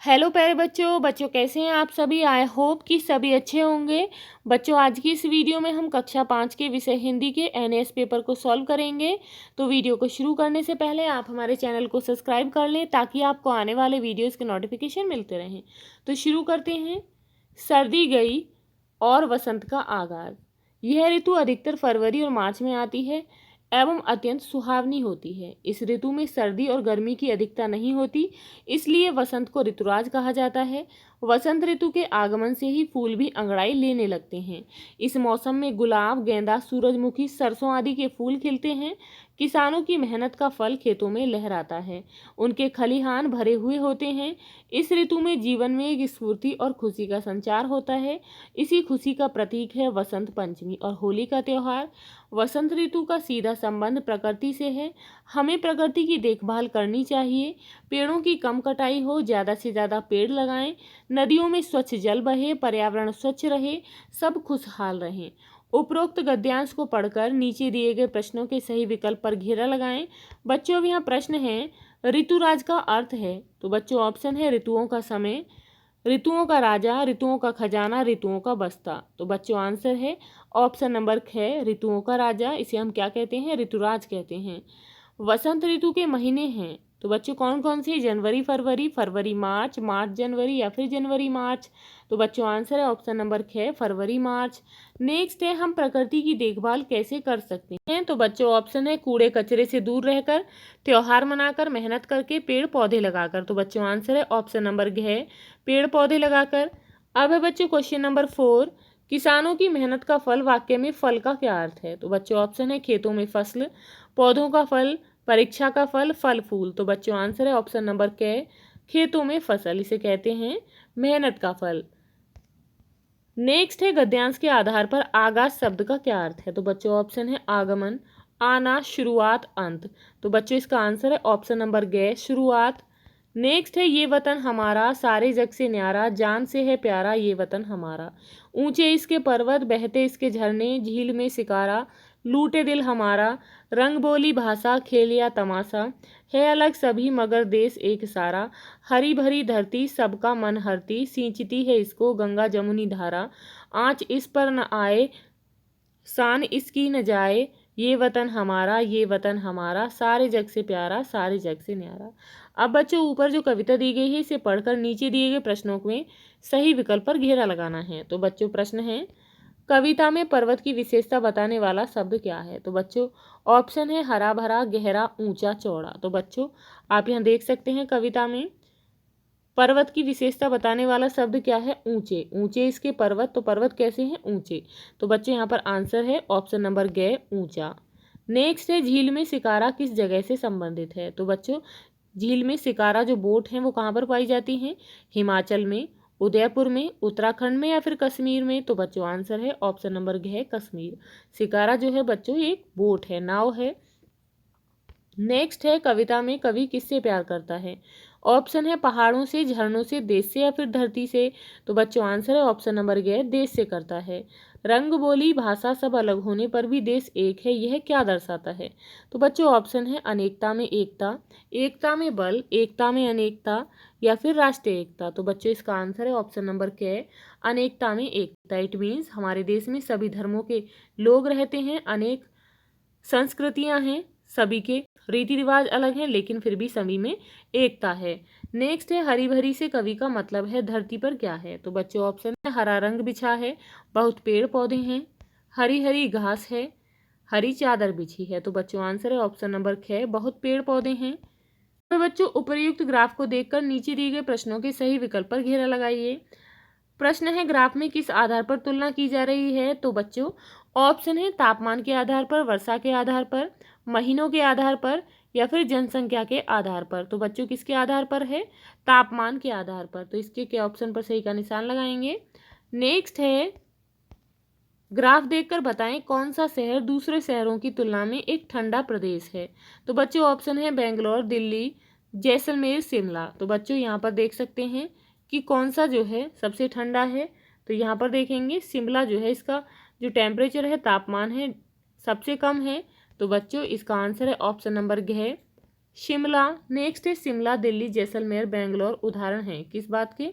Hello प्यारे बच्चों कैसे हैं आप सभी। आई होप कि सभी अच्छे होंगे। बच्चों आज की इस वीडियो में हम कक्षा 5 के विषय हिंदी के एनएस पेपर को सॉल्व करेंगे। तो वीडियो को शुरू करने से पहले आप हमारे चैनल को सब्सक्राइब कर लें ताकि आपको आने वाले वीडियोस के नोटिफिकेशन मिलते रहें। तो शुरू करते हैं। सर्दी गई और वसंत का आगाज। यह ऋतु अधिकतर फरवरी और मार्च में आती है एवं अत्यंत सुहावनी होती है। इस ऋतु में सर्दी और गर्मी की अधिकता नहीं होती, इसलिए वसंत को ऋतुराज कहा जाता है। वसंत ऋतु के आगमन से ही फूल भी अंगड़ाई लेने लगते हैं। इस मौसम में गुलाब, गेंदा, सूरजमुखी, सरसों आदि के फूल खिलते हैं। किसानों की मेहनत का फल खेतों में लहराता है। उनके खलिहान भरे हुए होते हैं। इस ऋतु में जीवन में एक स्फूर्ति और खुशी का संचार होता है। इसी खुशी का प्रतीक है वसंत पंचमी और होली का त्योहार। वसंत ऋतु का सीधा संबंध प्रकृति से है। हमें प्रकृति की देखभाल करनी चाहिए। पेड़ों की कम कटाई हो, ज़्यादा से ज़्यादा पेड़ लगाएं। नदियों में स्वच्छ जल बहे, पर्यावरण स्वच्छ रहे, सब खुशहाल रहें। उपरोक्त गद्यांश को पढ़कर नीचे दिए गए प्रश्नों के सही विकल्प पर घेरा लगाएं। बच्चों अब यहाँ प्रश्न है, ऋतुराज का अर्थ है। तो बच्चों ऑप्शन है ऋतुओं का समय, ऋतुओं का राजा, ऋतुओं का खजाना, ऋतुओं का बस्ता। तो बच्चों आंसर है ऑप्शन नंबर ख, ऋतुओं का राजा। इसे हम क्या कहते हैं? ऋतुराज कहते हैं। वसंत ऋतु के महीने हैं तो बच्चों कौन कौन से? जनवरी फरवरी, फरवरी मार्च, मार्च जनवरी या फिर जनवरी मार्च। तो बच्चों आंसर है ऑप्शन नंबर ख, फरवरी मार्च। नेक्स्ट है, हम प्रकृति की देखभाल कैसे कर सकते हैं? तो बच्चों ऑप्शन है कूड़े कचरे से दूर रहकर, त्योहार मनाकर, मेहनत करके, पेड़ पौधे लगाकर। तो बच्चों आंसर है ऑप्शन नंबर घ, पेड़ पौधे लगाकर। अब है बच्चों क्वेश्चन नंबर 4, किसानों की मेहनत का फल वाक्य में फल का क्या अर्थ है? तो बच्चों ऑप्शन है खेतों में फसल, पौधों का फल, परीक्षा का फल, फल फूल। तो बच्चों आंसर है ऑप्शन नंबर क, खेतों में फसल, इसे कहते हैं मेहनत का फल। नेक्स्ट है, गद्यांश के आधार पर आगाज शब्द का क्या अर्थ है? तो बच्चों ऑप्शन है आगमन, आना, शुरुआत, अंत। तो बच्चों इसका आंसर है ऑप्शन नंबर ग, शुरुआत। नेक्स्ट है, ये वतन हमारा, सारे जग से न्यारा, जान से है प्यारा ये वतन हमारा। ऊंचे इसके पर्वत, बहते इसके झरने, झील में शिकारा, लूटे दिल हमारा, रंग बोली भाषा, खेलिया तमाशा, है अलग सभी मगर देश एक सारा, हरी भरी धरती सबका मन हरती, सींचती है इसको गंगा जमुनी धारा, आँच इस पर न आए, शान इसकी न जाए, ये वतन हमारा, ये वतन हमारा, सारे जग से प्यारा, सारे जग से न्यारा। अब बच्चों ऊपर जो कविता दी गई है इसे पढ़कर नीचे दिए गए प्रश्नों में सही विकल्प पर घेरा लगाना है। तो बच्चों प्रश्न है, कविता में पर्वत की विशेषता बताने वाला शब्द क्या है? तो बच्चों ऑप्शन है हरा भरा, गहरा, ऊंचा, चौड़ा। तो बच्चों आप यहाँ देख सकते हैं कविता में पर्वत की विशेषता बताने वाला शब्द क्या है? ऊंचे। ऊंचे इसके पर्वत, तो पर्वत कैसे हैं? ऊंचे। तो बच्चों यहाँ पर आंसर है ऑप्शन नंबर ग, ऊंचा। नेक्स्ट है, झील में शिकारा किस जगह से संबंधित है? तो बच्चों झील में शिकारा जो बोट हैं वो कहाँ पर पाई जाती हैं? हिमाचल में, उदयपुर में, उत्तराखंड में या फिर कश्मीर में। तो बच्चों आंसर है ऑप्शन नंबर घ, कश्मीर। शिकारा जो है बच्चों एक बोट है, नाव है। नेक्स्ट है, कविता में कवि किससे प्यार करता है? ऑप्शन है पहाड़ों से, झरनों से, देश से या फिर धरती से। तो बच्चों आंसर है ऑप्शन नंबर ग, देश से करता है। रंग बोली भाषा सब अलग होने पर भी देश एक है, यह क्या दर्शाता है? तो बच्चों ऑप्शन है अनेकता में एकता, एकता में बल, एकता में अनेकता या फिर राष्ट्रीय एकता। तो बच्चों इसका आंसर है ऑप्शन नंबर क, अनेकता में एकता। इट मीन्स हमारे देश में सभी धर्मों के लोग रहते हैं, अनेक संस्कृतियां हैं, सभी के रीति रिवाज अलग हैं लेकिन फिर भी सभी में एकता है। नेक्स्ट है, हरी भरी से कवि का मतलब है धरती पर क्या है? तो बच्चों ऑप्शन है हरा रंग बिछा है, बहुत पेड़ पौधे हैं, हरी हरी घास है, हरी चादर बिछी है। तो बच्चों आंसर है ऑप्शन नंबर ख, बहुत पेड़ पौधे हैं। तो बच्चों उपर्युक्त ग्राफ को देखकर नीचे दिए गए प्रश्नों के सही विकल्प पर घेरा लगाइए। प्रश्न है, ग्राफ में किस आधार पर तुलना की जा रही है? तो बच्चों ऑप्शन है तापमान के आधार पर, वर्षा के आधार पर, महीनों के आधार पर या फिर जनसंख्या के आधार पर। तो बच्चों किसके आधार पर है? तापमान के आधार पर। तो इसके क्या ऑप्शन पर सही का निशान लगाएंगे। नेक्स्ट है, ग्राफ देखकर बताएं कौन सा शहर दूसरे शहरों की तुलना में एक ठंडा प्रदेश है? तो बच्चों ऑप्शन है बेंगलोर, दिल्ली, जैसलमेर, शिमला। तो बच्चों यहाँ पर देख सकते हैं कि कौन सा जो है सबसे ठंडा है। तो यहाँ पर देखेंगे शिमला जो है, इसका जो टेम्परेचर है, तापमान है, सबसे कम है। तो बच्चों इसका आंसर है ऑप्शन नंबर घ, शिमला। नेक्स्ट है शिमला, दिल्ली, जैसलमेर, बेंगलोर। उदाहरण हैं किस बात के?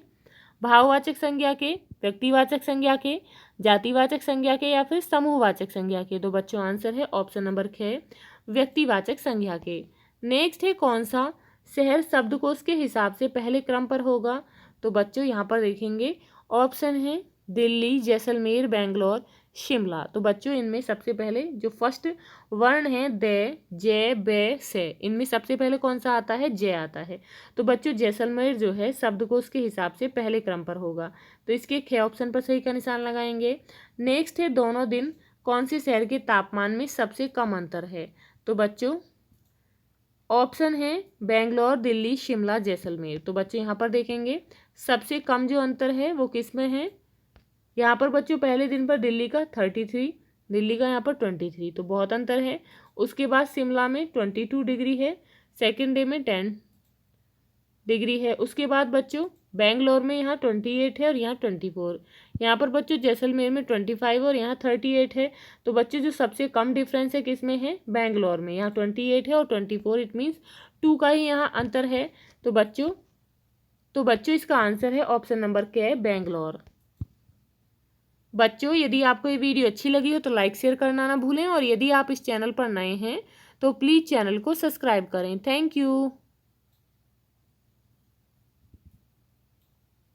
भाववाचक संज्ञा के, व्यक्तिवाचक संज्ञा के, जातिवाचक संज्ञा के, या फिर समूहवाचक संज्ञा के। तो बच्चों आंसर है ऑप्शन नंबर 6, व्यक्तिवाचक संज्ञा के। नेक्स्ट है कौन सा शहर शब्दकोश के हिसाब से पहले क्रम पर होगा? तो बच्चों यहाँ पर देखेंगे ऑप्शन है दिल्ली, जैसलमेर, बेंगलोर, शिमला। तो बच्चों इनमें सबसे पहले जो फर्स्ट वर्ण है दे, जे, बे, से, इनमें सबसे पहले कौन सा आता है? जे आता है। तो बच्चों जैसलमेर जो है शब्दकोश के हिसाब से पहले क्रम पर होगा। तो इसके ख ऑप्शन पर सही का निशान लगाएंगे। नेक्स्ट है दोनों दिन कौन से शहर के तापमान में सबसे कम अंतर है? तो बच्चों ऑप्शन है बेंगलोर, दिल्ली, शिमला, जैसलमेर। तो बच्चों यहाँ पर देखेंगे सबसे कम जो अंतर है वो किस में है? यहाँ पर बच्चों पहले दिन पर दिल्ली का 33, दिल्ली का यहाँ पर 23, तो बहुत अंतर है। उसके बाद शिमला में 22 डिग्री है, सेकेंड डे में 10 डिग्री है। उसके बाद बच्चों बेंगलोर में यहाँ 28 है और यहाँ 24। यहाँ पर बच्चों जैसलमेर में 25 और यहाँ 38 है। तो बच्चों जो सबसे कम डिफरेंस है किस में है? बेंगलोर में। यहाँ 28 है और 24, इट मीन्स 2 का ही यहाँ अंतर है। तो बच्चों इसका आंसर है ऑप्शन नंबर के, बेंगलोर। बच्चों यदि आपको ये वीडियो अच्छी लगी हो तो लाइक शेयर करना ना भूलें, और यदि आप इस चैनल पर नए हैं तो प्लीज़ चैनल को सब्सक्राइब करें। Thank you.